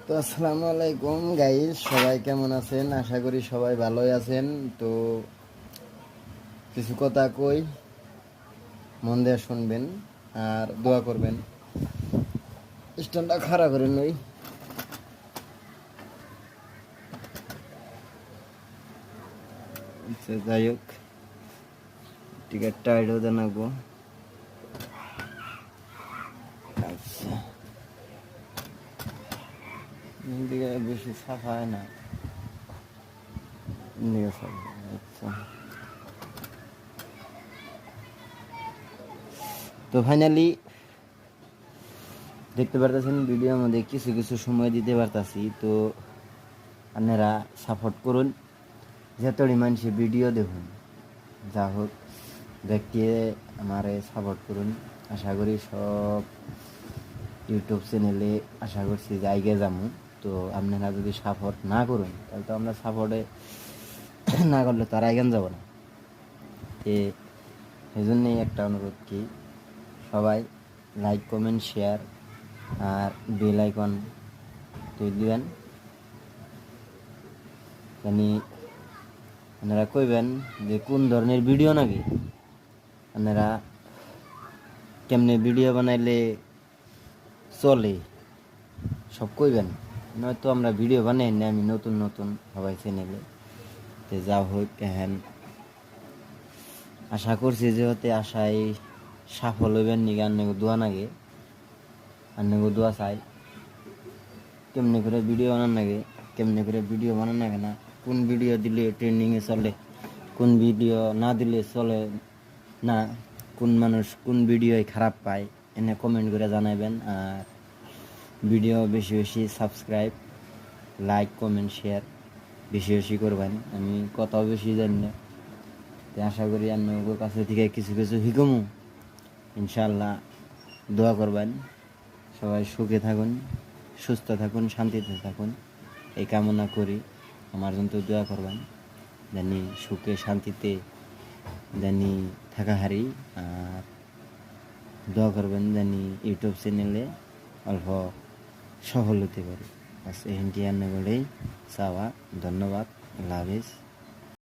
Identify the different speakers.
Speaker 1: তো আসসালামু আলাইকুম গাইস, সবাই কেমন আছেন? আশা করি সবাই ভালোই আছেন। তো কিছু কথা কই, মন দিয়ে শুনবেন আর দোয়া করবেন। স্ট্যান্ডটা খাড়া করে নই। আচ্ছা, যাই হোক, টিকিটটা এটাও জানাবো। আচ্ছা, এদিকে বেশি সাফা হয় না। আচ্ছা, তো ফাইনালি দেখতে পারতেছেন ভিডিওর মধ্যে কিছু কিছু সময় দিতে পারতাছি। তো আপনারা সাপোর্ট করুন, যতটি মানুষের ভিডিও দেখুন, যা হোক দেখতে আমারে সাপোর্ট করুন। আশা করি সব ইউটিউব চ্যানেলে আশা করছি জায়গা যাবো। তো আপনারা যদি সাপোর্ট না করুন তাহলে তো আমরা সাপোর্টে না করলে তো আর আইগান যাবো না। এই জন্যেই একটা অনুরোধ কি, সবাই লাইক কমেন্ট শেয়ার আর বেল আইকন তুই দিবেন। জানি আপনারা কইবেন যে কোন ধরনের ভিডিও নাকি, আপনারা কেমনে ভিডিও বানাইলে চলে সব কইবেন। নয়তো আমরা ভিডিও বানাই না, আমি নতুন নতুন সবাই চ্যানেলে। তো যা হোক, হ্যাঁ আশা করছি যে হতে আশায় সফল হইবেন নিগে আন্নেগো দোয়া নাগে, আন্নেগো দোয়া চাই। কেমনে করে ভিডিও বানান লাগে, কেমনে করে ভিডিও বানান লাগে না, কোন ভিডিও দিলে ট্রেন্ডিংয়ে চলে, কোন ভিডিও না দিলে চলে না, কোন মানুষ কোন ভিডিও খারাপ পায়, এনে কমেন্ট করে জানাবেন। আর ভিডিও বেশি বেশি সাবস্ক্রাইব, লাইক কমেন্ট শেয়ার বেশি বেশি করবেন। আমি কথাও বেশি জানি না, তো আশা করি আপনার কাছে থেকে কিছু কিছু শিখমু। ইনশাআল্লাহ দোয়া করবেন, সবাই সুখে থাকুন, সুস্থ থাকুন, শান্তিতে থাকুন, এই কামনা করি। আমার জন্য দোয়া করবেন, জানি সুখে শান্তিতে জানি থাকা হারি। আর দোয়া করবেন জানি ইউটিউব চ্যানেলে অল্প সফল হতে পারি। বাস এখানটি আন্না করেই চাওয়া। ধন্যবাদ, আল্লাহ হাফিজ।